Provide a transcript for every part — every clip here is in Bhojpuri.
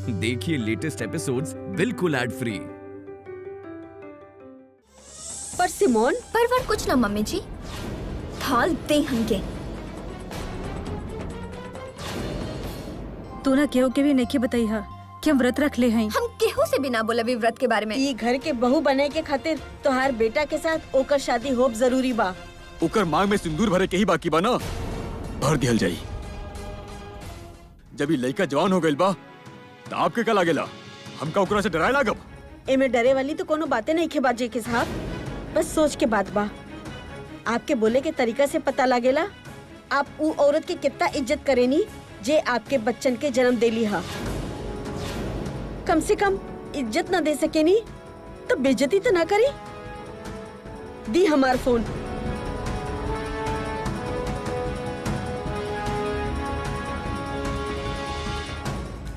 देखिए लेटेस्ट एपिसोड्स बिल्कुल एड फ्री। पर सिमोन पर कुछ ना मम्मी जी, थाल दे हमके। तू ना केहू के भी नहीं बताई हा कि हम व्रत रख ले हैं। हम केहू से भी ना बोला भी व्रत के बारे में। ये घर के बहू बने के खातिर तोहार बेटा के साथ ओकर शादी होब जरूरी बा। ओकर मांग में सिंदूर भरे के ही बाकी बा ना, भर दिहल जाई। जब ये लड़का जवान हो गइल बा तो आपके का लागेला हमका ओकरा से डराए लागब? एमे डरे वाली तो कोनो बातें नहीं खेबाजे के साहब, बस सोच के बात बा। आपके बोले के तरीका से पता लागेला आप उ औरत की कितना इज्जत करेनी जे आपके बच्चन के जन्म देली हा। कम से कम इज्जत ना दे सकेनी तो बेइज्जती तो ना करी। दी हमार फोन।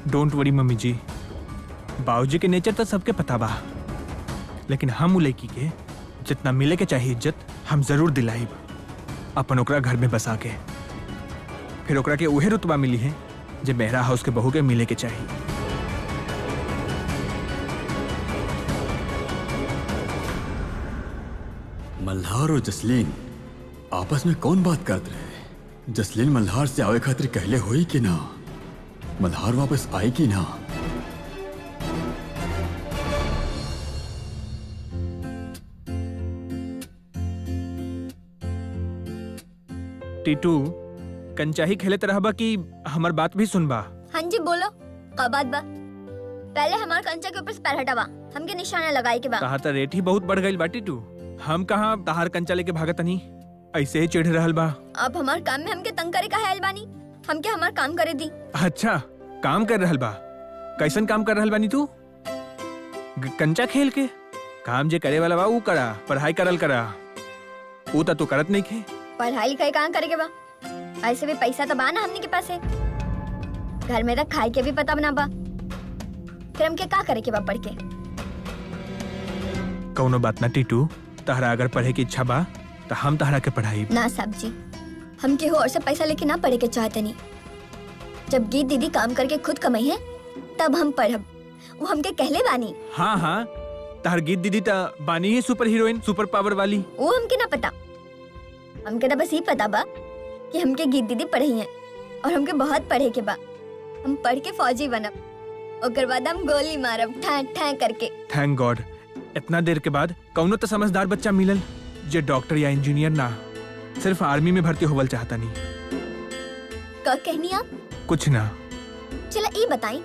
डोंट वरी मम्मी जी, बाबूजी के नेचर तो सबके पता बा, लेकिन हम उ लड़की के जितना मिले के चाहिए इज्जत हम जरूर दिलाइब। अपन ओकरा घर में बसा के फिर ओकरा के उहे रुतबा मिली है जे मेहरा हाउस के बहू के मिले के चाहिए। मल्हार और जसलीन आपस में कौन बात करते रहे? जसलीन मल्हार से आवे खातिर कहले होई कि ना? मल्हार वापस आई कि ना? टीटू कंचाही खेले रहबा कि हमार बात भी सुनबा? हाँ जी बोलो, का बात बा? पहले हमार कंचा के ऊपर से पैर हटावा, हमके निशाना लगाई के बा। तहां त रेट ही बहुत बढ़ गई बा टीटू। हम कहाँ तहार कंचा लेके भागत नहीं, ऐसे ही चिढ़ रहल बा। आप हमार काम में हमके तंग करे का है अलबानी? हमके हमार काम करे दी। अच्छा काम कर रहल बा? कैसन काम कर रहल बानी तू? कंचा खेल के? काम जे करे वाला बा ऊ करा, पढ़ाई करल करा। ऊ त तू करत नहीं खे। पढ़ाई लिखाई कहाँ करे के बा? ऐसे भी पैसा तो बा ना हमनी के पास है। घर में तक खाए के भी पता बना बा, फिर हमके का करे के बा पढ़ के? कौनो बात ना टीटू, तहरा अगर पढ़े की इच्छा बा तो हम तहरा के पढ़ाई। ना साहब जी, हम केहू और से पैसा लेके ना पढ़े के चाहते नहीं। जब गीत दीदी काम करके खुद कमाई है तब हम पढ़ब। वो हमके कहले बानी। हाँ हाँ, तहर गीत दीदी ता बानी ही सुपर हीरोइन, सुपर पावर वाली। वो हमके ना पता, हमके तो बस ही पता बा कि हमके गीत दीदी पढ़ी है और हमके बहुत पढ़े के बा। हम पढ़ के फौजी बनब, ओकर बाद हम गोली मारब ठा ठा करके। थैंक गॉड, इतना देर के बाद कौनो तो समझदार बच्चा मिलल जे डॉक्टर या इंजीनियर ना सिर्फ आर्मी में भर्ती होवल चाहता नहीं। का कहनी आप? कुछ ना। चला ये बताई,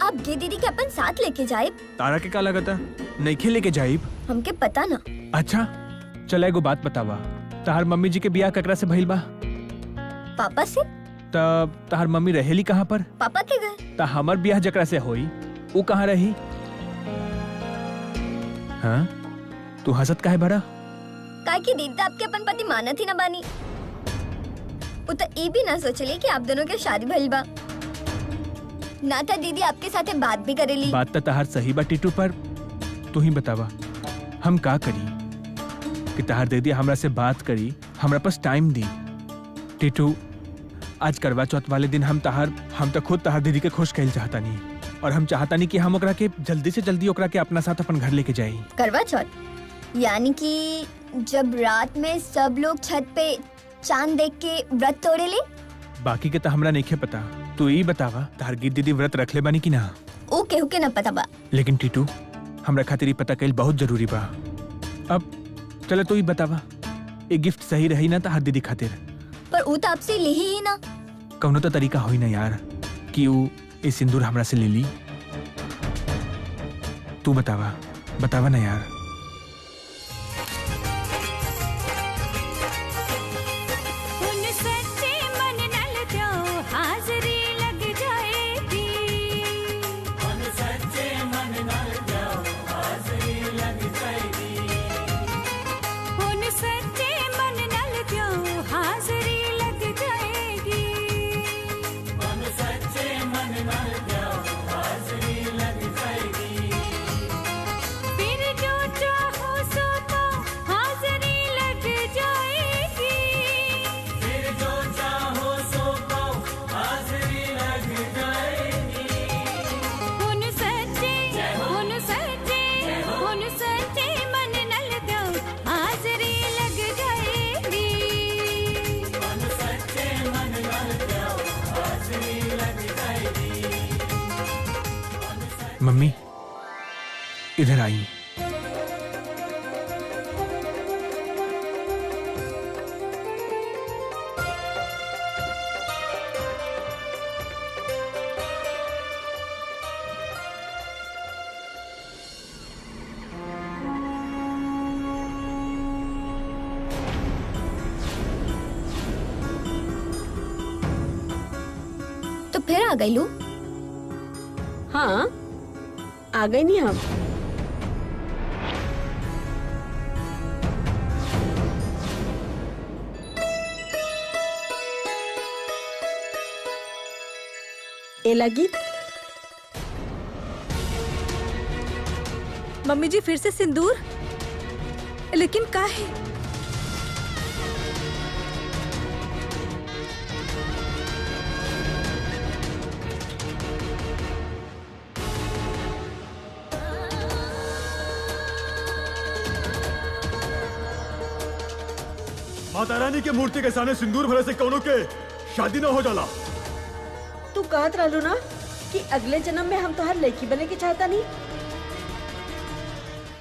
आप गीत दीदी के अपन साथ लेके जाए? तारा के का लगता नहीं खे लेके जाइब? हमके पता ना। अच्छा चला एगो बात बतावा, तहार मम्मी जी के बियाह ककरा से भइल बा? पापा से। तब तहार मम्मी रहेली कहाँ पर? पापा के घर। ता हमर बियाह जकरा से होई वो कहाँ रही? हाँ तू हंसत काहे बड़ा? का कि दीदी आपके अपन पति मानत ही ना बानी। वो तो ये भी ना सोचली कि आप दोनों के शादी भइल बा। ना था दीदी आपके साथे बात भी करेली। बात तो तहार सही बा टीटू, पर तू ही बतावा हम का करी कि तहार दीदी हमरा से बात करी, हमरा पास टाइम दी। टीटू आज करवा चौथ वाले दिन हम तो खुद तहार दीदी के खुश कहल चाहता नहीं, और हम चाहता नहीं कि हम ओकरा के जल्दी से जल्दी ओकरा के अपना साथ अपन घर लेके जाई। करवा चौथ यानी कि जब रात में सब लोग छत पे चांद देख के व्रत तोड़े ले? बाकी के तो हमरा नहीं पता, तू ही बतावा तहार गीत दीदी व्रत रख ले बानी कि ना? ओ केहू के ना पता बा। लेकिन टीटू हमरा खातिर ही पता कइल बहुत जरूरी बा। अब चलो तू ही बतावा, एक गिफ्ट सही रही ना तहार दीदी खातिर? पर ऊ तो आपसे ले ही ना। कौनो तो तरीका होई ना यार कि ऊ ये सिंदूर हमरा से ले ली। तू बतावा ना यार। फिर जो मम्मी इधर आई। तो फिर आ गई लू? हाँ आ गई नहीं हम। ए लगी मम्मी जी फिर से सिंदूर, लेकिन का है? माता रानी के मूर्ति के सामने सिंदूर भरे से कौनों के शादी न हो जाला। तू कहत रहलू ना कि अगले जन्म में हम तोहर लड़की बने के चाहता नहीं।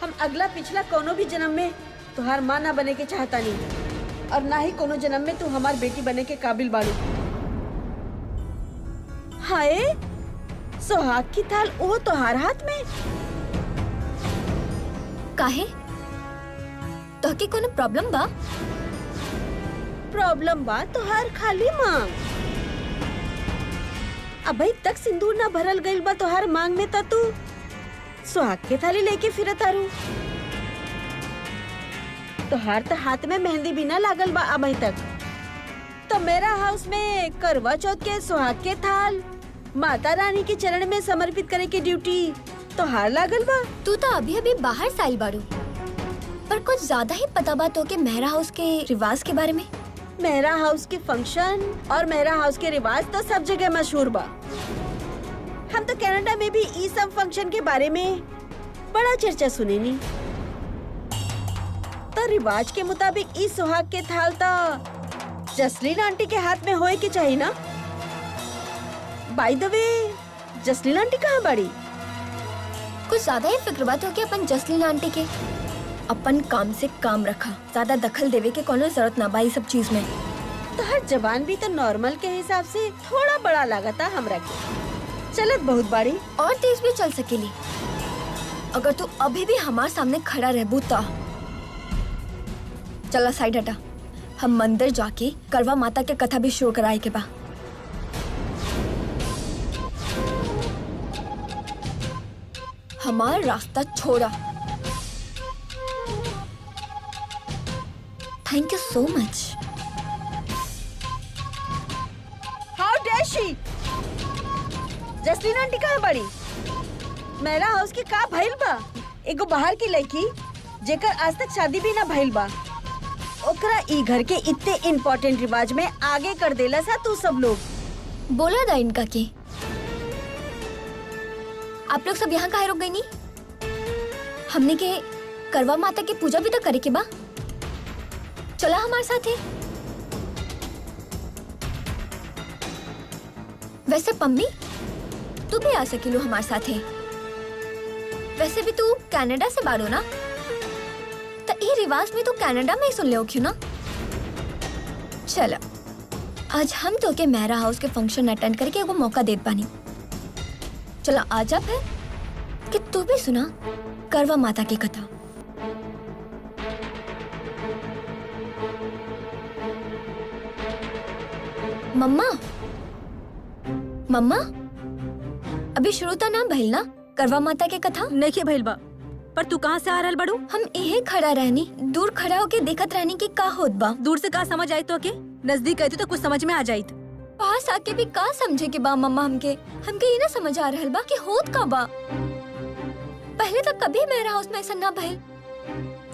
हम अगला पिछला कोनो भी जन्म में तोहार माँ ना बने के चाहता नहीं, और ना ही कोनो जन्म में तू हमार बेटी बने के काबिल बाड़ू। हाय, सुहाग की थाल वो तोहार हाथ में। काहे? तो के कोनो प्रॉब्लम बा? प्रॉब्लम बा तोहार खाली मांग। अभी तक सिंदूर ना भरल गइल बा तोहार मांग में, त तू सुहाग के थाली लेके फिरत आरू। तोहार तो हाथ में मेहंदी भी ना लागल बा अभी तक। तो मेरा हाउस में करवा चौथ के सुहाग के थाल माता रानी के चरण में समर्पित करे की ड्यूटी तोहार लागल बा। तू तो अभी अभी बाहर साइल बाड़ू, पर कुछ ज्यादा ही पता बा तो के मेहरा हाउस के रिवाज के बारे में। मेहरा हाउस के फंक्शन और मेहरा हाउस के रिवाज तो सब जगह मशहूर बा। हम तो कनाडा में भी ई सब फंक्शन के बारे में बड़ा चर्चा सुने नी। तो रिवाज के मुताबिक ई सुहाग के थाल तो जसलीन आंटी के हाथ में होए के चाहिए ना। By the way, Jasleen aunty कहाँ बड़ी? कुछ ज्यादा ही फिक्र बात हो कि अपन जसलीन आंटी के अपन काम से काम रखा, ज्यादा दखल देवे के कोनो जरूरत ना बाई सब चीज में। तो हर जबान भी तो नॉर्मल के हिसाब से थोड़ा बड़ा लागता हमरा के। चलत बहुत बड़ी और तेज भी चल सकेली अगर तू अभी भी हमारे सामने खड़ा रहबू तो। चला साइड हटा, हम मंदिर जाके करवा माता के कथा भी शुरू कराए के बा। हमारा रास्ता छोड़ा। Thank you so much. How dare she? Jasleen aunty कहाँ बड़ी? मेरा हाउस के का भइल बा? एगो बाहर की लड़की जेकर आज तक शादी भी ना भइल बा, ओकरा ई घर के इतने इम्पोर्टेंट रिवाज में आगे कर देला सा तू सब लोग। बोला था इनका के आप लोग सब यहाँ काहे रुक गई नी? हमने के करवा माता की पूजा भी तो करे के बा। चला हमारे साथ है। वैसे पम्मी तू भी आ सकेलो हमारे साथ है। वैसे भी तू कनाडा से बाड़ो ना, तो ये रिवाज में तू कनाडा में ही सुन ले क्यों ना। चलो आज हम तो के मेहरा हाउस के फंक्शन अटेंड करके एगो मौका देत बानी। चला आजा फिर कि तू भी सुना करवा माता की कथा। मम्मा मम्मा अभी शुरू तो ना भइल ना करवा माता के कथा? नहीं भइल बा, पर तू कहाँ से आ रहल बड़ू? हम यही खड़ा रहनी, दूर खड़ा होके देखत रहनी कि का होत बा। दूर से का समझ आई तो के? नजदीक आई तो कुछ समझ में आ जाई। पास आके भी का समझे के बा मम्मा। हमके ये ना समझ आ रहल बा कि होत का बा। पहले तो कभी मेरा हाउस में ऐसा ना भइल।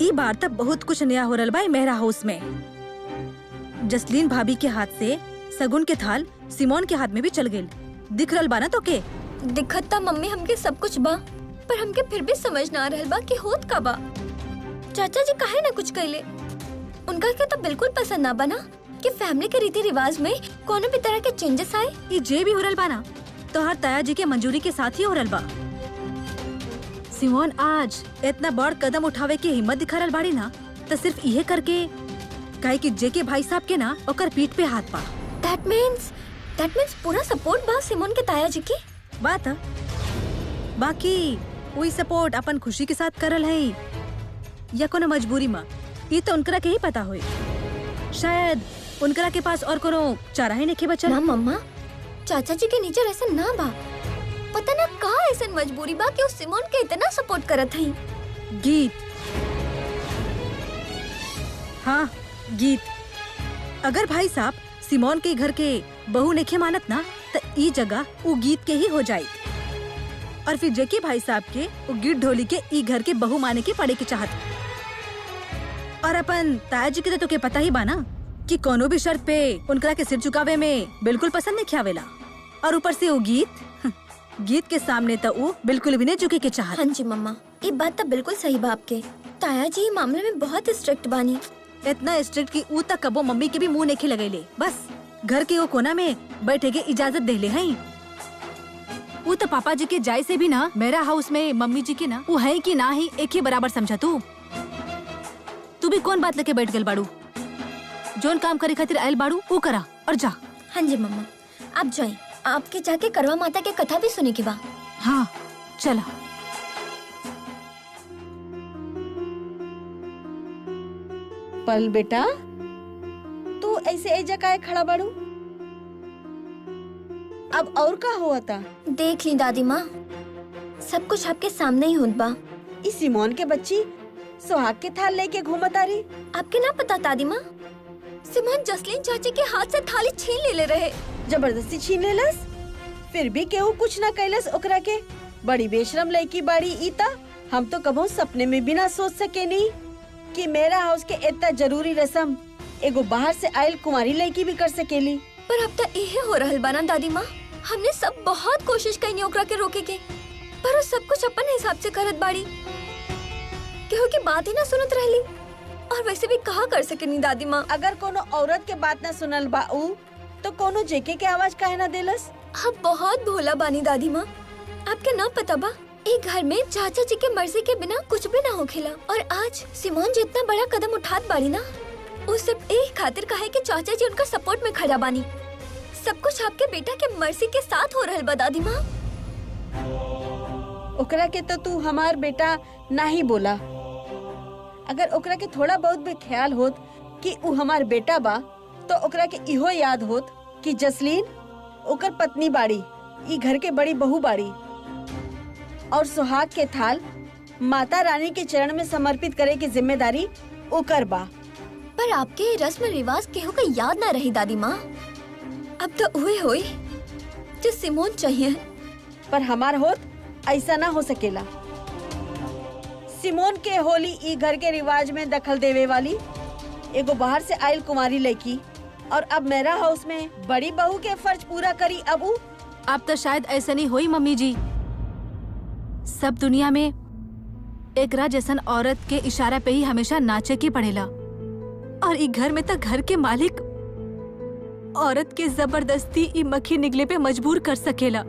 ई बार तब बहुत कुछ नया हो रहल बा मेहरा हाउस में। जसलीन भाभी के हाथ से सगुन के थाल सिमोन के हाथ में भी चल गेल। दिख रहल बा ना तो के? दिखत ता मम्मी हमके सब कुछ बा, पर हमके फिर भी समझ ना आ रहल बा कि होत का बा। चाचा जी काहे ना कुछ कहले? उनका के तो बिल्कुल पसंद ना बना कि फैमिली के रीति रिवाज में कोनो भी तरह के चेंजेस आए। ये जे भी हो रहल बा ना तो हर ताया जी के मंजूरी के साथ ही हो रहल बा। सिमोन आज इतना बड़ कदम उठावे के हिम्मत दिखा रहल बाड़ी ना, तो सिर्फ इहे करके काहे कि जेके भाई साहब के ना ओकर पीठ पे हाथ पा। That means पूरा सपोर्ट बा सिमोन के ताया जी की। बात है। बाकी वही सपोर्ट अपन खुशी के साथ करल है या कोनो मजबूरी में, ये तो उनकरा के ही पता होई। शायद उनकरा के पास और कोनो चारा ही नहीं बचल। ना मम्मा, चाचा जी के नीचे ऐसा ना बा। पता ना का ऐसा मजबूरी बा कि उस सिमोन के इतना सपोर्ट करत हई। गीत, हाँ गीत, अगर भाई साहब सिमोन के घर के बहू नेखे मानत ना, तो ई जगह वो गीत के ही हो जाये। और फिर जेके भाई साहब के वो गीत ढोली के ई घर के बहू माने के पड़े के चाहत। और अपन ताया जी के तो के पता ही बाना कि कोनो भी शर्त पे उनकरा के सिर झुकावे में बिल्कुल पसंद नहीं ख्यावेला। और ऊपर से वो गीत के सामने तो वो बिल्कुल भी नहीं झुके के चाहत। हाँ जी मम्मा, ये बात तो बिल्कुल सही बा आपके। ताया जी मामले में बहुत स्ट्रिक्ट बानी। इतना स्ट्रिक्ट की ऊ तक कबो मम्मी के भी मुंह नहीं लगेले। बस घर के वो कोना में बैठे के इजाजत दे ले हैं। वो तो पापा जी के जाय से भी ना मेरा हाउस में मम्मी जी के ना वो है कि ना ही एक ही बराबर समझा। तू भी कौन बात लेके बैठ गल बाड़ू? जोन काम करे खातिर आयल बाड़ू वो करा और जा। हाँ जी मम्मा, आप जाए। आपके जाके करवा माता के कथा भी सुने के बा। हाँ चला। पल बेटा, तू ऐसे ऐजा काहे खड़ा बाड़ू? अब और का हुआ था? देख ली दादी माँ, सब कुछ आपके सामने ही होत बा। इस सिमोन के बच्ची सुहाग के थाल लेके घूमत आ रही। आपके ना पता दादी माँ, सिमोन जसलीन चाची के हाथ से थाली छीन ले रहे। जबरदस्ती छीन लेलस, फिर भी केहू कुछ ना कैलस ओकरा के। बड़ी बेशरम लड़की बाड़ी ईता। हम तो कबो सपने में भी ना सोच सके नहीं कि मेरा हाउस के इतना जरूरी रस्म एगो बाहर से आयल कुमारी लड़की भी कर सकेली। पर अब तक यही हो रहल बा ना दादी माँ। हमने सब बहुत कोशिश कईनी ओकरा के रोके के, पर वो सब कुछ अपन हिसाब से करत बाड़ी। केहू की बात ही ना सुनत रहली। और वैसे भी कहा कर सकेनी दादी माँ। अगर कोनो औरत के बात ना सुनल बा ऊ, तो कोनो जेके के आवाज काहे ना देलस? आप बहुत भोला बानी दादी माँ। आपके ना पता बा, एक घर में चाचा जी के मर्जी के बिना कुछ भी ना होखेला। और आज सिमोन जितना बड़ा कदम उठात बाड़ी ना, वो सिर्फ एक खातिर कहे कि चाचा जी उनका सपोर्ट में खड़ा बानी। सब कुछ आपके बेटा के मर्जी के साथ हो रहल बा दादी माँ। ओकरा के तो तू हमार बेटा ना ही बोला। अगर ओकरा के थोड़ा बहुत भी ख्याल होत कि ऊ हमार बेटा बा, तो ओकरा के इहो याद होत कि जसलीन ओकर पत्नी बाड़ी, ई घर के बड़ी बहू बाड़ी। और सुहाग के थाल माता रानी के चरण में समर्पित करे की जिम्मेदारी ओकर बा। पर आपके रस्म रिवाज केहू के याद ना रही दादी माँ। अब तो हुए होई जो सिमोन चाहिए। पर हमार होत ऐसा ना हो सकेला। सिमोन के होली ई घर के रिवाज में दखल देवे वाली एगो बाहर से आयल कुमारी लड़की, और अब मेरा हाउस में बड़ी बहू के फर्ज पूरा करी। अब ऊ अब तो शायद ऐसा नहीं हुई मम्मी जी। सब दुनिया में एकरा जैसन औरत के इशारा पे ही हमेशा नाचे की पड़ेला। और ई घर में तो घर के मालिक औरत के जबरदस्ती ई मक्खी निगले पे मजबूर कर सकेला।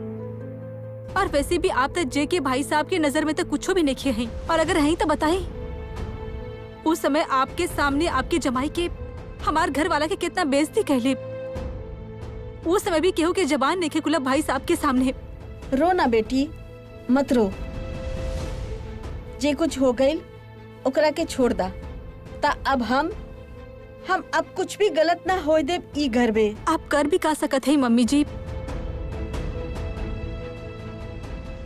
और वैसे भी आप तो जेके भाई साहब की नजर में तो कुछ भी नहीं किए हैं। और अगर हैं तो बताएं, उस समय आपके सामने आपके जमाई के हमार घर वाला के कितना बेइज्जती कहले। उस समय भी केहू के जबान नहीं खुला भाई साहब के सामने। रो ना बेटी, मत रो। जे कुछ हो गइल ओकरा के छोड़ दा। ता अब हम अब कुछ भी गलत ना होए दे ई घर में। आप कर भी का सकत है मम्मी जी।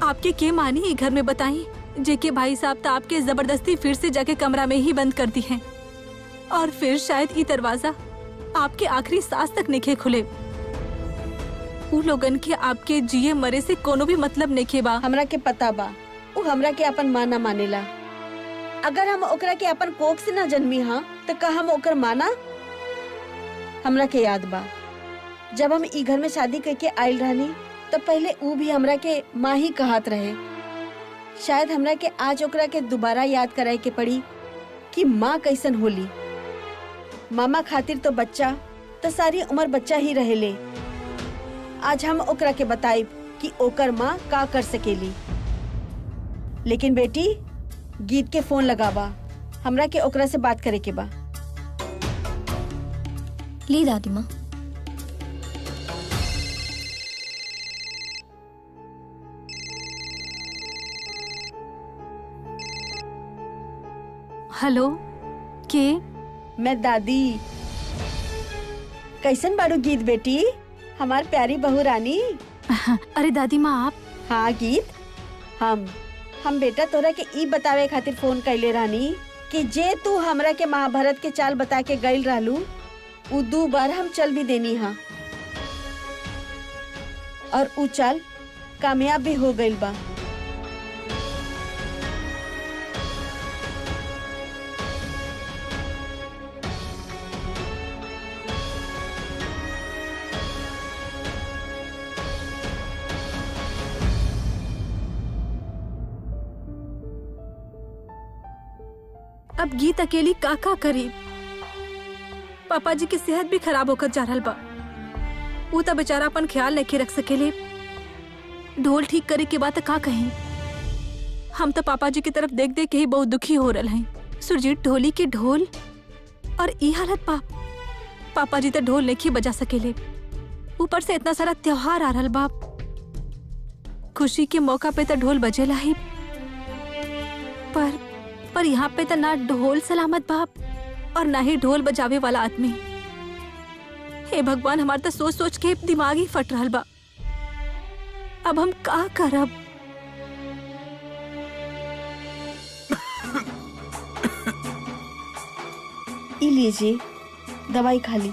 आपके के मानी ई घर में बताई, जेके भाई साहब तो आपके जबरदस्ती फिर से जाके कमरा में ही बंद कर दी है। और फिर शायद ई दरवाजा आपके आखिरी सांस तक नहीं खुले। उ लोगन के आपके जिए मरे से कोनो भी मतलब नहीं बा। हमरा के पता बा, उ हमरा के अपन माँ ना मानेला। अगर हम ओकरा के अपन कोख से ना जन्मी हाँ, तो का हम ओकर माना? हमरा के याद बा, जब हम ई घर में शादी करके आयल रहनी, तो पहले उ भी हमरा के माँ ही कहत रहे। शायद हमरा के आज ओकरा के दोबारा याद कराए के पड़ी कि माँ कैसन होली। मामा खातिर तो बच्चा तो सारी उम्र बच्चा ही रहेले। आज हम ओकरा के बताइब कि ओकर माँ का कर सकेली। लेकिन बेटी गीत के फोन लगावा, हमरा के ओकरा से बात करे के बा। ली दादी माँ। हेलो, के? मैं दादी। कैसन बाड़ू गीत बेटी, हमार प्यारी बहू रानी? अरे दादी माँ आप? हाँ गीत, हम बेटा तोरा के ई बतावे खातिर फोन कैले रानी कि जे तू हमरा के महाभारत के चाल बता के गइल रहलू, उ 2 बार हम चल भी देनी हा और उ चाल कामयाब भी हो गइल बा। अब गीत अकेली का करी? पापा जी की सेहत भी खराब होकर जा रहल बा। वो तो बेचारा अपन ख्याल नहीं रख सकेले। ढोल ठीक करे के बाद का कहें? हम तो पापा जी की तरफ देख देख के ही बहुत दुखी हो रहे हैं। सुरजीत ढोली के ढोल और ई हालत पापा जी तो ढोल नहीं बजा सकेले। ऊपर से इतना सारा त्योहार आ रहल बा, खुशी के मौका पे तो ढोल बजेला ही, पर यहाँ पे तो ना ढोल सलामत बाप और ना ही ढोल बजावे वाला आदमी। हे भगवान, हमारे तो सोच सोच के दिमाग ही फट रहल बा। अब हम का करब? ई लीजिए दवाई खा ली।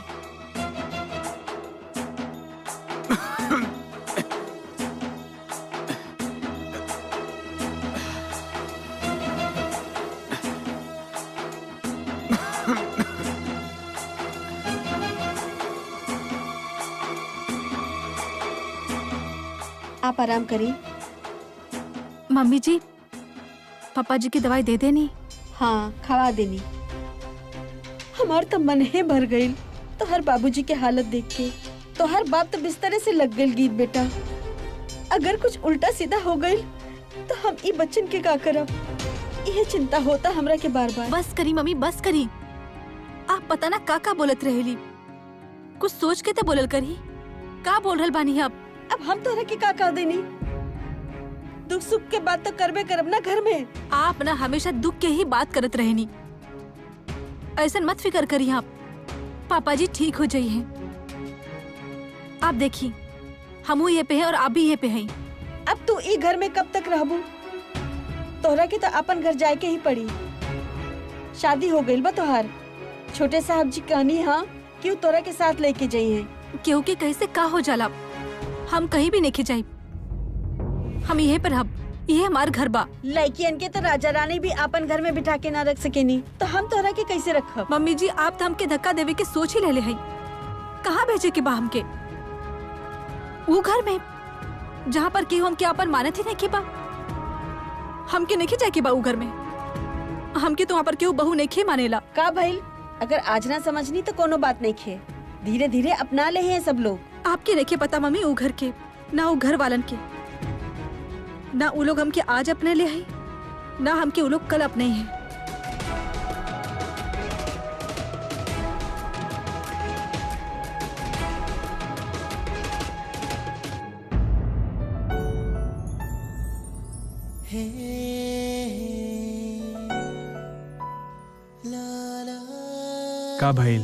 आप आराम करिए। मम्मी जी, पापा जी की दवाई दे देनी? हाँ, खवा देनी। हमार तो मन है भर गई तो हर बाबूजी के हालत देख के। तो हर बाप तो बिस्तरे से लग गई गीत बेटा। अगर कुछ उल्टा सीधा हो गई तो हम ई बच्चन के का करब? यह चिंता होता हमरा के बार बार। बस करी मम्मी, बस करी। आप पता ना का बोलत रहेली, कुछ सोच के तो बोलल करी। का बोल रहल बानी आप? अब हम तोरा के का कह देनी? दुख सुख के बात तो करबे करब ना घर में। आप ना हमेशा दुख के ही बात करत रहेनी। ऐसा मत फिकर करी आप, पापा जी ठीक हो जाइए। आप देखिए, हम ये पे हैं और आप भी ये पे हैं। अब तू ई घर में कब तक रहबू? तोहरा के तो अपन घर जाए के ही पड़ी। शादी हो गई बा तोहार। छोटे साहब जी कहनी हाँ क्यों तोरा के साथ लेके जाइए। क्योंकि कैसे का हो जाला, हम कहीं भी नहीं जाई। हम यहीं पर हम, ये हमार घर बा। लड़कियन के तो राजा रानी भी अपन घर में बिठा के ना रख सकेनी, तो हम तोहरा के कैसे रखब? मम्मी जी, आप तो हमके धक्का देवे के सोच ही ले हैं। कहाँ भेजे के बा हमके? वो घर में जहाँ पर केहू हमके अपन मानत ही नहीं के बा। हमके नहीं जाए के बा वो घर में। हमके तो वहाँ पर केहू बहू नहीं मानेला। का भइल? अगर आज ना समझनी तो कोनो बात नहीं खे, धीरे धीरे अपना ले हैं सब लोग। आपके नहीं पता मम्मी, वो घर के ना वो घर वालन के, ना वो लोग हमके आज अपने ले हैं, ना हमके वो लोग कल अपने हैं। का भइल?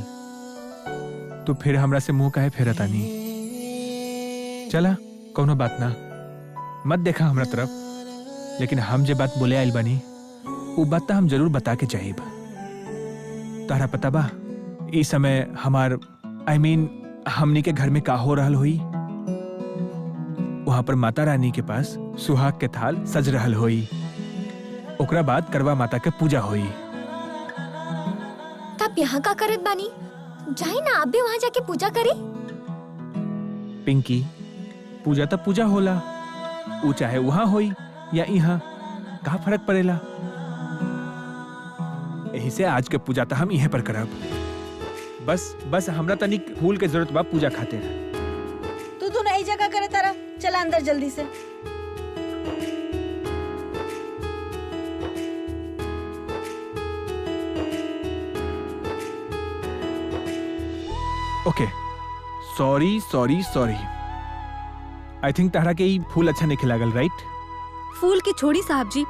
तू फिर हमरा से मुंह काहे फेरतानी? चला कोनो बात ना, मत देखा हमरा तरफ। लेकिन हम जे बात बोले आइल बानी वो बात हम जरूर बता के चाहिए। तारा पता बा इस समय हमार हमनी के घर में का हो रहल हुई? वहां पर माता रानी के पास सुहाग के थाल सज रहल हुई। ओकरा बाद करवा माता के पूजा हुई। तब यहाँ का करत बानी? जाए ना आप भी वहाँ जाके पूजा करे। पिंकी, पूजा तो पूजा होला, वो चाहे वहां होई या यहाँ, का फर्क पड़ेला? यही से आज के पूजा तो हम यहीं पर करब। बस हमरा तनिक फूल के जरूरत बा पूजा खातिर। तू तो नई जगह करे तारा, चला अंदर जल्दी से। Okay, sorry sorry sorry. I think तारा के ई फूल अच्छा नहीं खिलागल, राइट? फूल की छोड़ी साहब जी,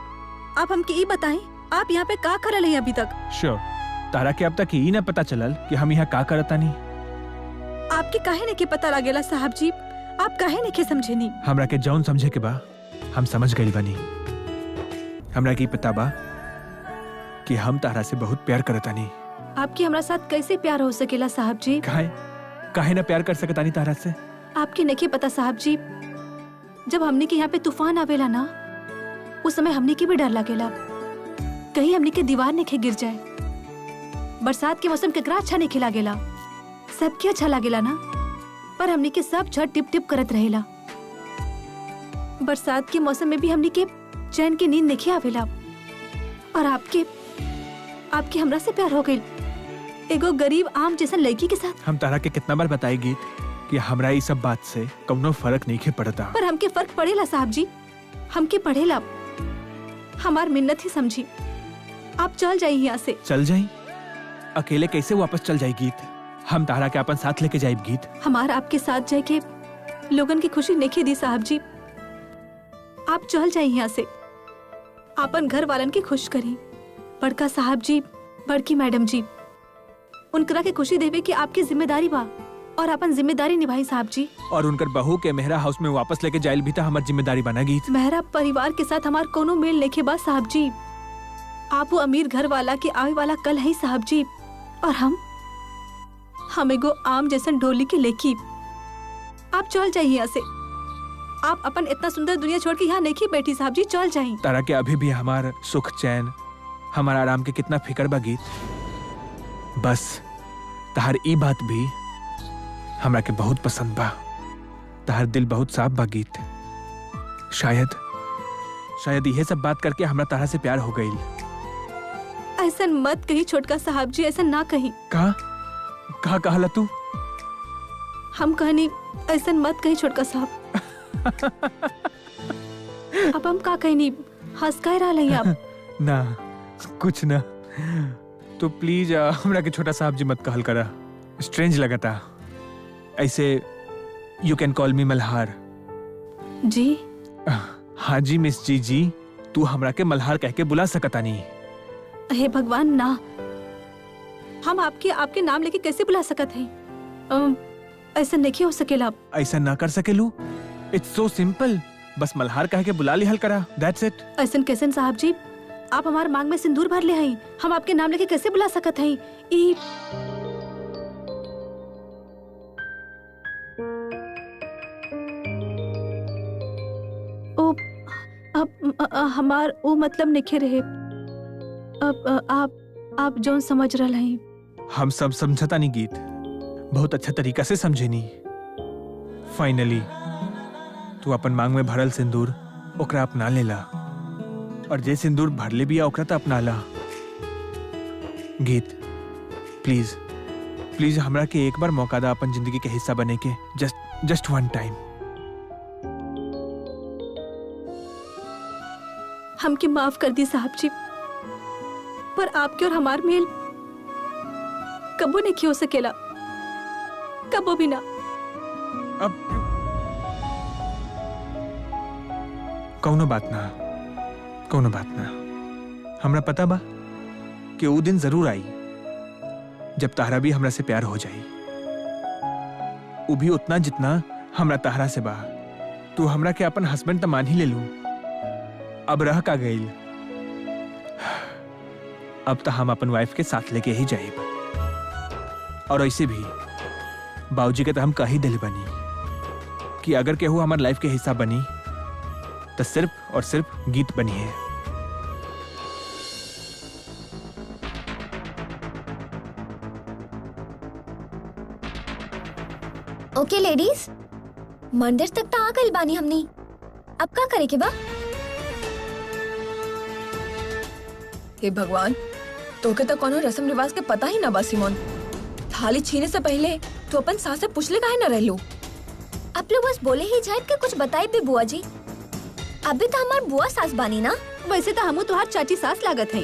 आप हमके ई बताएं, आप यहाँ पे का करल है अभी तक? श्योर, तारा के अब तक यही ना पता चलल कि हम यहाँ का करता नहीं। आपके काहे नहीं के पता लागेला साहब जी? आप काहे नहीं के समझे नहीं? हमरा के जौन समझे के बा हम समझ गइल बानी। हमरा के पता बा कि हम तारा से बहुत प्यार करता नहीं। आपकी हमरा साथ कैसे प्यार हो सकेला साहब जी? काहे ना प्यार कर सकता नहीं तारा से? आपके नहीं पता साहब जी, जब हमने के यहाँ पे तूफान आवेला ना, उस समय हमने के भी डर लगेला कहीं हमने के दीवार नहीं गिर जाए। बरसात के मौसम केकरा अच्छा नहीं लागेला, सबके अच्छा लागेला ना, पर हमने के सब छत टिप टिप करत रहेला। बरसात के मौसम में भी हमने के चैन की नींद नहीं आवेला, और आपके हमरा से प्यार हो गई एगो गरीब आम जैसा लड़की के साथ। हम तारा के कितना बार बताई गीत कि हमरा ये सब बात से कौनो फर्क नहीं पड़ता। पर हमके फर्क पड़ेला साहब जी, हमके पड़ेला। हमार मिन्नत ही समझी, आप चल जाइए यहाँ से। चल जाई? अकेले कैसे वापस चल जाए गीत? हम तारा के अपन साथ लेके जाए गीत। हमारा आपके साथ जाए के लोगन की खुशी नहीं दी साहब जी, आप चल जाइए यहाँ से। आपन घर वालन की खुश करी, बड़का साहब जी, बड़की मैडम जी, उनकरा के खुशी देवे की आपकी जिम्मेदारी बा, और अपन जिम्मेदारी निभाई साहब जी। और उनकर बहू के मेहरा हाउस में वापस लेके जाइल भी था हमारी जिम्मेदारी बना गीत। मेहरा परिवार के साथ हमार कोनो मेल नहीं बा साहब जी। आप वो अमीर घर वाला के आवे वाला कल है साहब जी, और हम एगो आम जैसन डोली के लेकी। आप चल जाइए यहाँ से। आप अपन इतना सुंदर दुनिया छोड़ के यहाँ नहीं बैठी साहब जी, चल जाइए। तारा के अभी भी हमार सुख चैन, हमारा आराम के कितना फिक्र बा गीत। बस तहार ई बात भी हमरा के बहुत पसंद बा। तहार दिल बहुत साफ बा गीत। शायद यह सब बात करके हमरा तारा से प्यार हो गई। ऐसा मत कही छोटका साहब जी, ऐसा ना कही। कहा कहला तू? हम कहनी ऐसा मत कही छोटका साहब। अब हम का कहनी, हंस कह रहा है आप? ना कुछ ना, तो प्लीज हमरा के छोटा साहब जी मत कहल करा, स्ट्रेंज लगता ऐसे। यू कैन कॉल मी मल्हार जी। हाँ जी मिस जी, तू हमरा के मल्हार कह के बुला सकता नहीं। हे भगवान ना, हम आपके नाम लेके कैसे बुला सकत हैं? ऐसा नहीं हो सकेला। ऐसा ना कर सकेलू, इट्स सो सिंपल, बस मल्हार कह के बुला लिहल करा, दैट्स इट। ऐसा कैसे साहब जी, आप हमारे मांग में सिंदूर भर ले हैं, हम आपके नाम लेके कैसे बुला सकत हैं? हमार वो मतलब निखे रहे। अब आप जोन समझ रहा हैं। हम सब समझता नहीं गीत, बहुत अच्छा तरीका से समझे नहीं। फाइनली तू अपन मांग में भरल सिंदूर ओकरा अपना लेला, और जे सिंदूर भरले भी ओकरा तो अपना ला। गीत प्लीज प्लीज हमरा के एक बार मौका दा अपन जिंदगी के हिस्सा बने के, जस्ट वन टाइम। हमके माफ कर दी साहब जी, पर आपके और हमार मेल कबो नहीं हो सकेला, कबो भी ना। अब कौनो बात ना, हमरा पता बा कि वो दिन जरूर आई जब तारा भी हमरा से प्यार हो जाई, वो भी उतना जितना हमरा तारा से बा। तू हमरा के अपन हस्बैंड तो मान ही ले लू, अब रह का गईल। अब तो हम अपन वाइफ के साथ लेके ही जाइब, और ऐसे भी बाबूजी के तो हम कह ही दिल बनी कि अगर केहू हमार लाइफ के हिस्सा बनी तो सिर्फ और सिर्फ गीत बनी है। ओके लेडीज, मंदिर तक तो आ गइल बानी हमनी, अब का करे के बा? हे भगवान, तोके तो कोनो रस्म रिवाज के पता ही ना बा सिमोन। थाली छीने से पहले तू अपन सास से पूछले काहे ना रहलू? आप लोग बस बोले ही जाए के कुछ बताई भी बुआ जी। अभी तो हमार बुआ सास बानी ना। वैसे तो हमू तुहार चाची सास लागत है,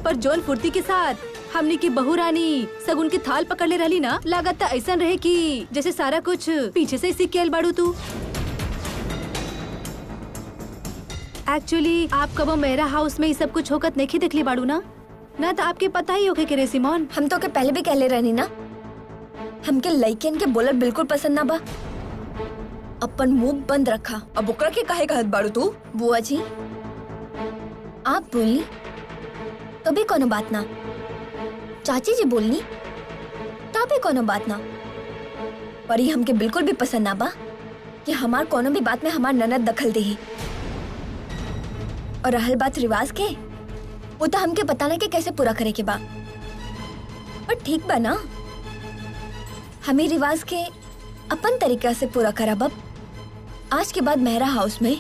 पर जोन फुर्ती के साथ हमनी की बहू रानी सगुन की थाल पकड़ ले रही ना, लागत ऐसा रहे कि जैसे सारा कुछ पीछे से सीख के आइल बाड़ू तू। एक्चुअली आप कबो मेरा हाउस में ये सब कुछ होकत नहीं देखली बाड़ू ना तो आपके पता ही होके रे सिमोन। हम तो के पहले भी कहले रहनी ना, हमके लइकन के बोलर बिल्कुल पसंद ना बा। अपन मुंह बंद रखा। अब ओकरा के काहे कहत बाड़ू तू? बुआ जी आप बोलनी तो भी कोनो बात ना, चाची जी बोलनी तो भी कोनो बात ना, पर ये हमके बिल्कुल भी पसंद ना बा कि हमार कोनो भी बात में हमार ननद दखल दे। और रहल बात रिवाज के, वो तो हमके बताना कि कैसे पूरा करे के बा। पर ठीक बा ना, हमें रिवाज के अपन तरीका से पूरा करब। अब आज के बाद मेहरा हाउस में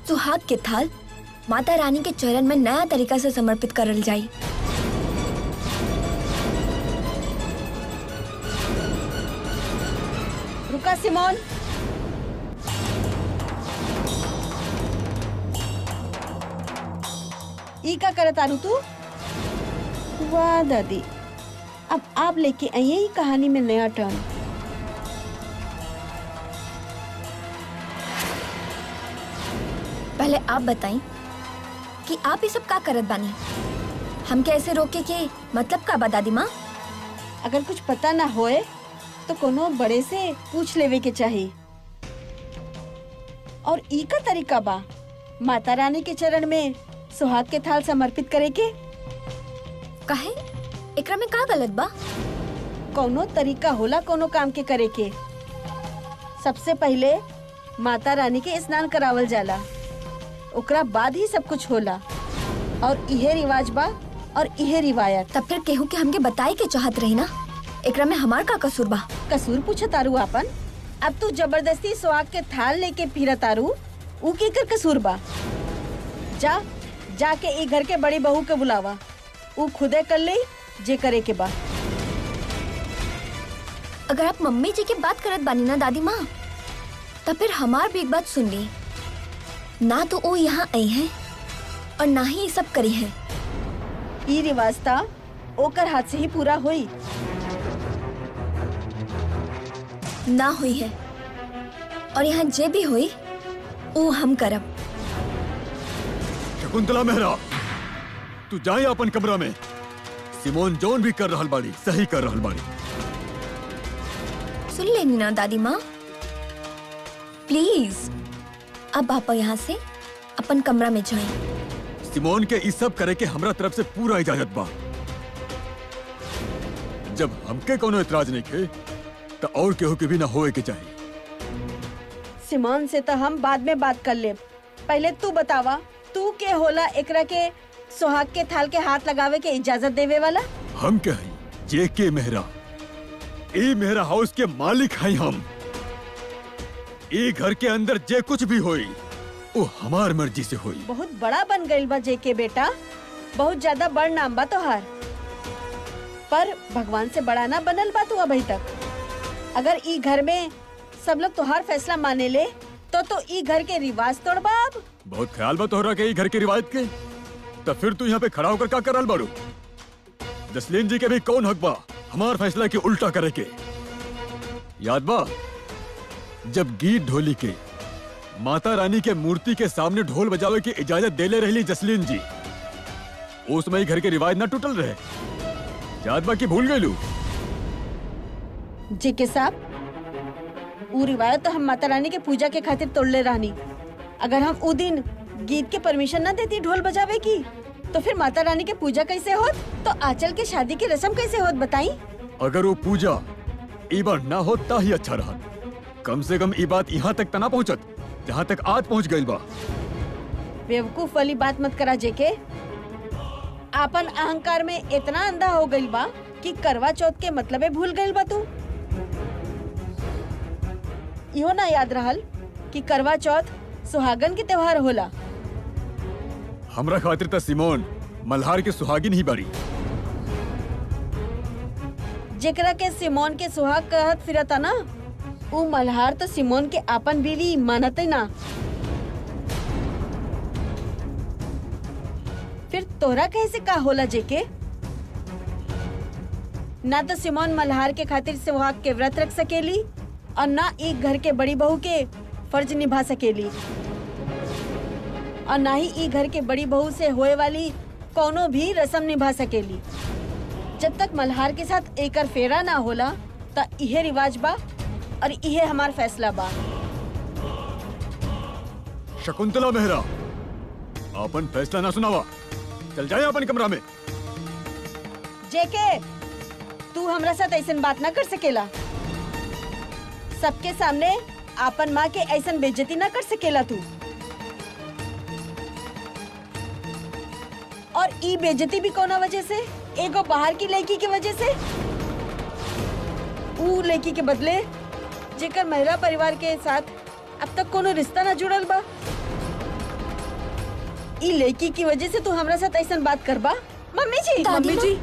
सुहाग के थाल माता रानी के चरण में नया तरीका से समर्पित करल जाई। रुका सिमोन, ई का करत आरू तू? वाह दादी, अब आप लेके आइए ही कहानी में नया टर्न। पहले आप बताएं कि आप ये सब का करत बानी? हम कैसे रोके के मतलब का बा दादी माँ? अगर कुछ पता ना होए तो कोनो बड़े से पूछ लेवे के चाहिए। और ई का तरीका बा माता रानी के चरण में सुहाग के थाल समर्पित करे के। काहे? एकरा में का गलत बा? कोनो तरीका होला कोनो काम के करे के। सबसे पहले माता रानी के स्नान करावल जाला, ओकरा बाद ही सब कुछ होला। और इहे रिवाज बा और इहे रिवायत। तब फिर केहू के हमके बताए के चाहत रही ना, एकरा में हमार का कसूर बा? कसूर पूछत तारू आपन? अब तू जबरदस्ती सुहाग के थाल लेके फिरत तारू, ऊ के कर कसूर बा? जाके ई घर के बड़ी बहू के बुलावा, ऊ खुदे कर ले जे करे के बा। अगर आप मम्मी जी की बात करत बानी ना दादी माँ, तब फिर हमार भी एक बात सुन ली। ना तो वो यहाँ आई हैं और ना ही ये सब करी हैं। ई रिवाज था ओकर हाथ से ही पूरा हुई ना हुई है, और यहाँ जे भी हुई वो हम करब। शकुंतला मेहरा, तू जाए अपन कमरा में। सिमोन जॉन भी कर रहल बाड़ी, सही कर रहल बाड़ी। सुन लेनी ना दादी माँ, प्लीज अब आप यहाँ से अपन कमरा में जाएं। सिमोन के इस सब करे के हमरा तरफ से पूरा इजाजत बा। जब हमके कोनो इतराज नहीं खे तो और केहू के भी ना होए के चाहिए। सिमोन से तो हम बाद में बात कर ले, पहले तू बतावा, तू के होला एकरा के सुहाग के थाल के हाथ लगावे के इजाजत देवे वाला? हम क्या है? जेके मेहरा, ए मेहरा हाउस के मालिक हैं हम। ए घर के अंदर जे कुछ भी होई वो हमार मर्जी से होई। बहुत बड़ा बन गइल बा जेके बेटा, बहुत ज्यादा बड़ नाम बा तोहार, पर भगवान से बड़ा ना बनल बा तू अभी तक। अगर ई घर में सब लोग तोहार फैसला माने ले तो ई घर के रिवाज तोड़बा। अब बहुत ख्याल बा तोहरा के ई घर के रिवायत के। तब फिर तू यहाँ पे खड़ा होकर का करल बाड़ू? जसलीन जी के भी कौन हक बा हमार फैसला के उल्टा करे के? याद बा जब गीत ढोली के माता रानी के मूर्ति के सामने ढोल बजावे की इजाजत देले रहली जसलीन जी, उसमें ही घर के रिवाज ना टूटल रहे? याद बा कि भूल गइलू? जेके साहब, ऊ रिवायत तो हम माता रानी के पूजा के खातिर तोड़ले रहनी। अगर हम ऊ दिन गीत के परमिशन ना देती ढोल बजावे की, तो फिर माता रानी के पूजा कैसे होत? तो आंचल के शादी की रस्म कैसे होत बताई? अगर वो पूजा ई बार ना होता ही अच्छा रहा। कम से कम ई बात यहाँ तक तना पहुँचत जहाँ तक आज पहुँच गइल बा। बेवकूफ वाली बात मत करा जेके। आपन अहंकार में इतना अंधा हो गइल बा कि करवा चौथ के मतलबे भूल गइल बा तू। इहो ना याद रहल कि करवा चौथ सुहागन के त्योहार होला। हमरा खातिर त सिमोन मल्हार के सुहागिन ही बाड़ी। जेकरा के सिमोन के सुहाग कहत फिरता ना, ऊ मल्हार तो सिमोन के आपन बीवी मानते ना। फिर तोरा कैसे का होला जेके? ना तो सिमोन मल्हार के खातिर सुहाग के व्रत रख सकेली और ना एक घर के बड़ी बहू के फर्ज निभा सकेली और ना ही ई घर के बड़ी बहू से होए वाली कोनो भी रस्म निभा सकेली। जब तक मल्हार के साथ एकर फेरा ना होला त इहे रिवाज बा और इहे हमार फैसला बा। शकुंतला मेहरा, अपन फैसला ना सुनावा, चल जाए अपन कमरा में। जेके, तू हमरा साथ ऐसन बात ना कर सकेला। सबके सामने आपन माँ के ऐसन बेइज्जती ना कर सकेला तू। और ई बेइज्जती भी कोना वजह से? एगो बाहर की लड़की की वजह से। ऊ लड़की के बदले जेकर मेहरा परिवार के साथ अब तक कोनो रिश्ता ना जुड़ल बा। ई लड़की की वजह से तू हमरा साथ ऐसन बात करबा? मम्मी जी, दादी मम्मी जी,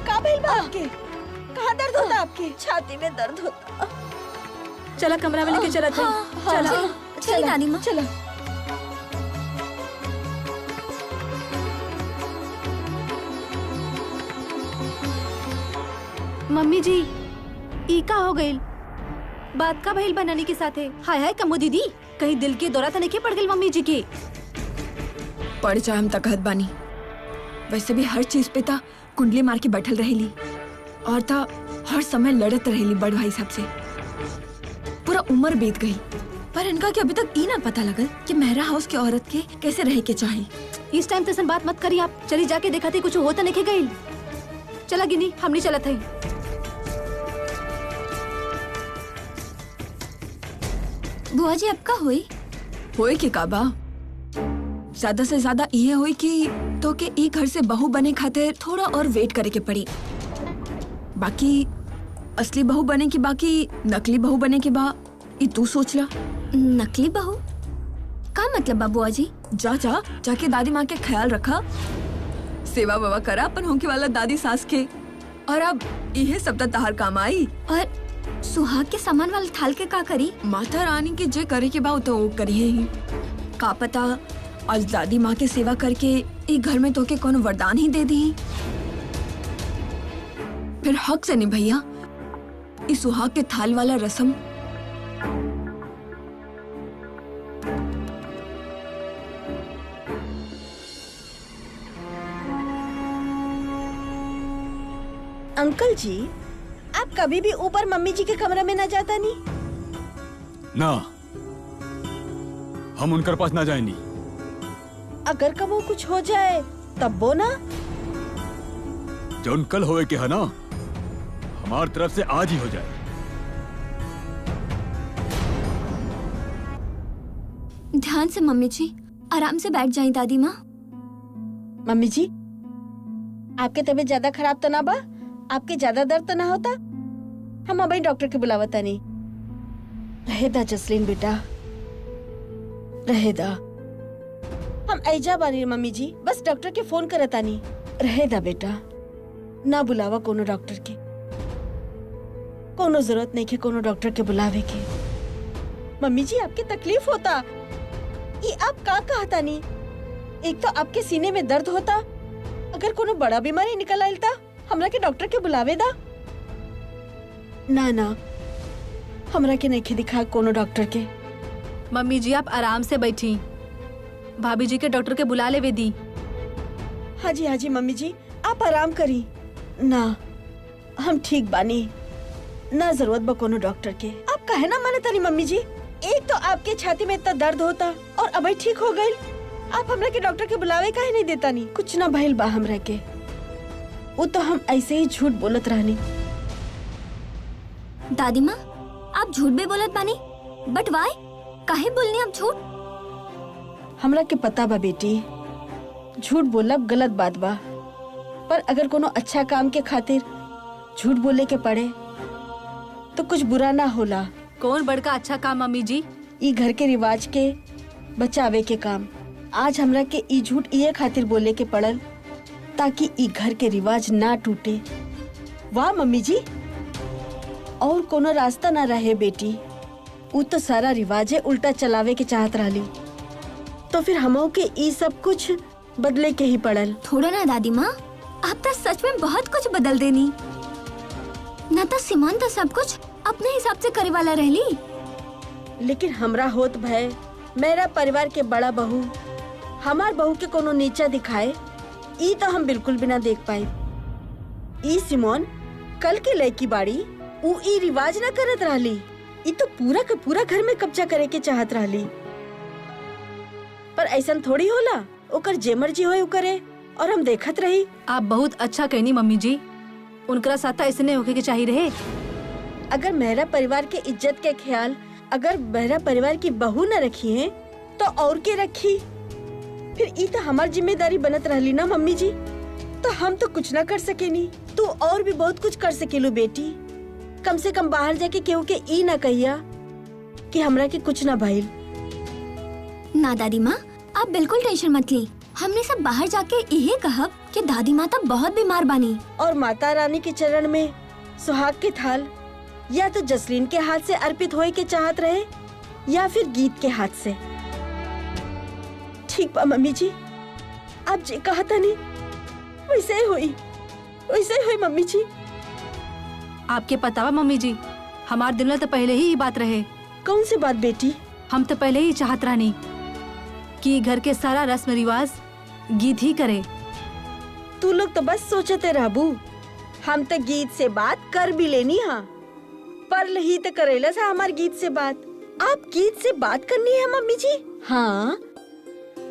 का भइल बा आपके? कहाँ दर्द होता आपके? छाती में दर्द होता। चला कमरा में लेके चला था। चला चलिए दादी माँ। चला। मम्मी जी, ई का हो गइल? बात का भइल बनानी के साथे? हाय हाय कमो दीदी, कहीं दिल के दौरा तो नहीं पड़ गइल मम्मी जी के? पड़ जाए हम तकहत बानी। वैसे भी हर चीज पे ता कुंडली मार के बैठल रहेली और ता हर समय लड़त रहेली बड़ भाई साहब से। पूरा उम्र बीत गई पर इनका कि अभी तक ई ना पता लगल कि मेहरा हाउस के औरत के कैसे रहे के चाही। इस टाइम तैसन बात मत करी आप। चली जाके देखा थी कुछ होता नहीं गइल। चला गिनी, हम नहीं चलत हई। बुआ जी अब का हुई? होए के काबा ज्यादा से ज्यादा ये हुई कि तो के ई घर से बहू बने खातिर थोड़ा और वेट करे के पड़ी। बाकी असली बहू बने की बाकी नकली बहू बने के बा ई तू सोच ला। नकली बहू का मतलब बा बुआ जी? जाके दादी माँ के ख्याल रखा, सेवा वेवा करा अपन होके वाला दादी सास के। और अब यह सब तहार काम आई। और सुहाग के सामान वाले थाल के का करी? माता रानी के जे करे के बा तो वो करिए ही। का पता आज दादी माँ के सेवा करके एक घर में तो के कोनो वरदान ही दे दी। फिर हक से नहीं भैया इस सुहाग के थाल वाला रस्म। अंकल जी, आप कभी भी ऊपर मम्मी जी के कमरे में ना जाता नहीं? ना, हम उनकर पास ना जाएंगे। अगर कबो कुछ हो जाए तब वो ना? जो कल होए के है ना, हमार तरफ से आज ही हो जाए। ध्यान से मम्मी जी, आराम से बैठ जाएं दादी माँ। मम्मी जी, आपके तबीयत ज्यादा खराब तो ना बा? आपके ज्यादा दर्द तो ना होता? हम अभी डॉक्टर के बुलावता नहीं। रहेदा जसलीन बेटा, रहेदा। हम ऐजा बानी मम्मी जी, बस डॉक्टर के फोन करता नहीं। रहेदा बेटा, ना बुलावा कोनो डॉक्टर के। कोनो जरूरत नहीं के कोनो डॉक्टर के बुलावे के। मम्मी जी, आपके तकलीफ होता, ये आप का कहता नहीं? एक तो आपके सीने में दर्द होता, अगर कोनो बड़ा बीमारी निकल आइल ता हमरा के डॉक्टर के बुलावे दा। ना ना, हमरा के नहीं दिखा कोनो डॉक्टर के। मम्मी जी आप आराम से बैठी, भाभी जी के डॉक्टर के बुला ले दी। हाँ जी मम्मी जी, आप आराम करी ना, हम ठीक बानी, ना जरूरत बा कोनो डॉक्टर के। आप काहे ना माने तानी मम्मी जी? एक तो आपके छाती में इतना दर्द होता और अभी ठीक हो गई, आप हमरा के डॉक्टर के बुलावे काहे नहीं देता नी? कुछ ना भइल बा हमरा के, वो तो हम ऐसे ही झूठ बोलत रहनी। दादी माँ, आप झूठ भी बोलत बानी, बट वाई? काहे बोलनी आप झूठ? हमरा के पता बा बेटी, झूठ बोलब गलत बात बा, पर अगर कोनो अच्छा काम के खातिर झूठ बोले के पड़े तो कुछ बुरा ना होला। कौन बड़का अच्छा काम मम्मी जी? ई घर के रिवाज के बचावे के काम। आज हमरा के ई झूठ ये खातिर बोले के पड़ल ताकि ई घर के रिवाज ना टूटे। वाह मम्मी जी, और कोनो रास्ता ना रहे बेटी। ऊ तो सारा रिवाजे उल्टा चलावे के चाहत रहली, तो फिर हमो के ई सब कुछ बदले के ही पड़ल। थोड़ा ना दादी माँ, आप तो सच में बहुत कुछ बदल देनी। ना तो सिमोन तो सब कुछ अपने हिसाब से करे वाला रहली। लेकिन हमरा होत भय मेरा परिवार के बड़ा बहू हमार बहू के कोनो नीचा दिखाए, ई तो हम बिल्कुल भी ना देख पाए। ई सिमोन कल के लड़की बाड़ी, ऊ ई रिवाज ना करत रहली। ई तो पूरा का पूरा घर में कब्जा करे के चाहत रहली। पर ऐसन थोड़ी होला, ओकर जे मर्जी होए ऊ करे और हम देखत रही। आप बहुत अच्छा कहनी मम्मी जी, उनकरा साथ ऐसे होके के चाहिए रहे। अगर मेरा परिवार के इज्जत के ख्याल अगर मेरा परिवार की बहू न रखी है तो और के रखी? फिर ई तो हमार जिम्मेदारी बनत रहली ना मम्मी जी। तो हम तो कुछ ना कर सकेनी, तू और भी बहुत कुछ कर सकेलू बेटी। कम से कम बाहर जाके केहू के ई ना कहिया कि हमरा के कुछ ना भइल। ना दादी माँ, आप बिल्कुल टेंशन मत ली। हमने सब बाहर जाके यही कहब कि दादी माँ तो बहुत बीमार बानी। और माता रानी के चरण में सुहाग के थाल या तो जसलीन के हाथ से अर्पित होए के चाहत रहे या फिर गीत के हाथ से। ठीक बा मम्मी जी, आप जे कहा था नहीं वैसे ही हुई मम्मी जी। आपके पता बा मम्मी जी, हमार दिल में तो पहले ही ये बात रहे। कौन सी बात बेटी? हम तो पहले ही चाहत रहनी कि घर के सारा रस्म रिवाज गीत ही करे। तू लोग तो बस सोचते रहबू, हम तो गीत से बात कर भी लेनी। हाँ, पर ही तो करेला सा हमार गीत से बात। आप गीत से बात करनी है मम्मी जी? हाँ,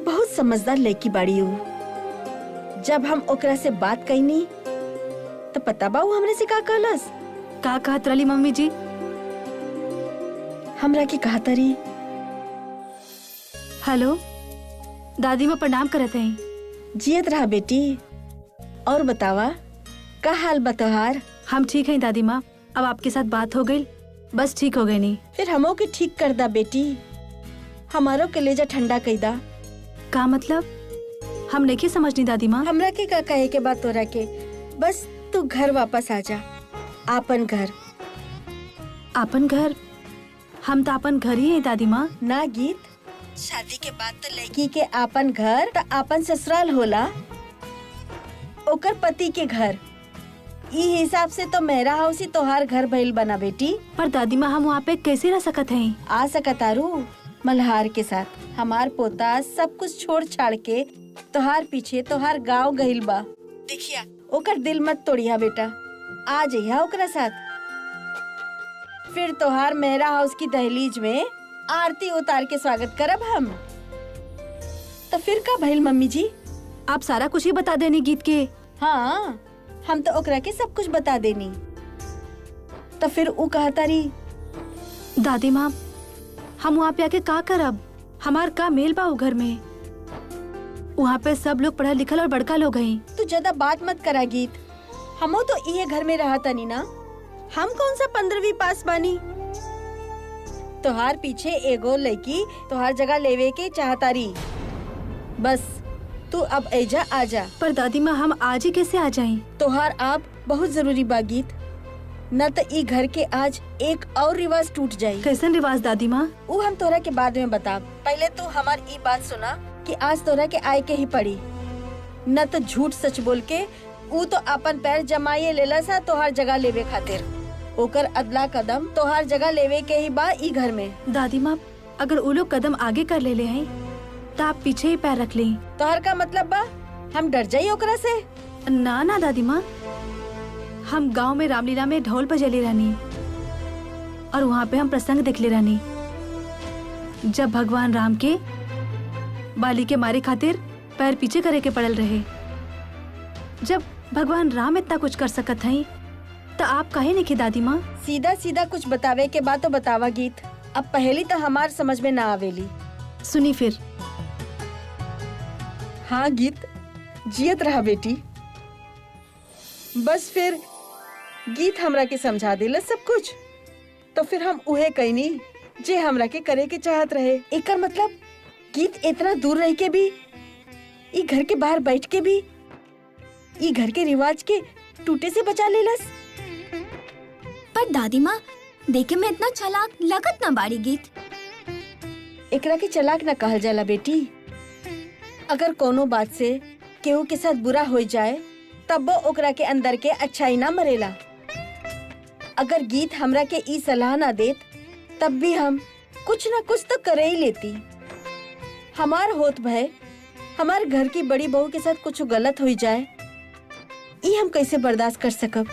बहुत समझदार लड़की बाड़ी हूँ। जब हम ओकरा से बात कईनी तो पता बा हमरे से का कहलस? का कहत रही मम्मी जी? हमरा की कहता रही, हेलो दादी माँ प्रणाम करत हैं। जियत रहा बेटी। और बतावा का हाल बतहार? हम ठीक हैं दादी माँ, अब आपके साथ बात हो गई, बस ठीक हो गई। नहीं फिर हमो के ठीक कर दा बेटी, हमारो कलेजा ठंडा कई दा। का मतलब? हम नहीं समझनी दादी माँ। हमरा के का कहे के बात तोरा के, बस तू घर वापस आ जा। आपन घर। आपन घर? हम तो आपन घर ही है दादी माँ। ना गीत, शादी के बाद तो लड़की के आपन घर तो आपन ससुराल होला, ओकर पति के घर। ई हिसाब से तो मेरा हाउस ही तोहार घर भइल बना बेटी। पर दादी माँ हम वहाँ पे कैसे रह सकत हैं? आ सकतारू मल्हार के साथ। हमार पोता सब कुछ छोड़ छाड़ के तोहार पीछे तोहार गांव गइल बा। देखिया ओकर दिल मत तोड़िया बेटा, आ जइया ओकरा साथ। फिर तोहार मेरा हाउस की दहलीज में आरती उतार के स्वागत करब हम। तो फिर का भइल मम्मी जी? आप सारा कुछ ही बता देनी गीत के। हाँ, हम तो ओकरा के सब कुछ बता देनी। तो फिर ऊ कहता रही, दादी माँ हम वहाँ पे आके का करब? हमार का मेल बा घर में? वहाँ पे सब लोग पढ़ा लिखल और बड़का लोग हैं। तू ज्यादा बात मत करा गीत, हमो तो ये घर में रहा तनी ना। हम कौन सा 15वीं पास बानी? तोहार पीछे एगो लड़की तोहार जगह लेवे के चाहतारी। बस तू अब ऐजा आ जा। पर दादी माँ हम आज ही कैसे आ जाएं? तोहार आप बहुत जरूरी बा गीत, न तो ई घर के आज एक और रिवाज टूट जाये। कैसन रिवाज दादी माँ? वो हम तोरा के बाद में बता। पहले तू हमार ई बात सुना कि आज तोरा के आय के ही पड़ी, न तो झूठ सच बोल के ऊ तो अपन पैर जमाए लेला सा तोहार जगह लेवे खातिर। ओकर अदला कदम तोहार जगह लेवे के ही बा ई घर में। दादी माँ अगर वो लोग कदम आगे कर ले हैं तो आप पीछे ही पैर रख लें। तोहार का मतलब बा हम डर जाई ओकरा से? ना ना दादी माँ, हम गांव में रामलीला में ढोल बजेले रहनी और वहाँ पे हम प्रसंग देखले रहनी जब भगवान राम के बाली के मारे खातिर पैर पीछे करे के पड़ल रहे। जब भगवान राम इतना कुछ कर सकत हैं तो आप काहे नहीं दादी माँ? सीधा सीधा कुछ बतावे के बाद तो बतावा गीत। अब पहली तो हमार समझ में ना आवेली। सुनी फिर। हाँ गीत, जियत रहा बेटी। बस फिर गीत हमरा के समझा देला सब कुछ, तो फिर हम उहे कहनी जे हमरा के करे के चाहत रहे। एकर मतलब गीत इतना दूर रह के भी, ई घर के बाहर बैठ के भी, ई घर के रिवाज के टूटे से बचा लेलस। पर दादी माँ देखे में इतना चालाक लगत ना बाड़ी गीत। एकरा के चालाक ना कहल जाला बेटी। अगर कोनो बात से केहू के साथ बुरा हो जाए तब ओकरा के अंदर के अच्छाई ना मरेला। अगर गीत हमरा के ई सलाह ना देत तब भी हम कुछ ना कुछ तो करे ही लेती। हमार होत भय हमार घर की बड़ी बहू के साथ कुछ गलत हो जाए, ये हम कैसे बर्दाश्त कर सकब।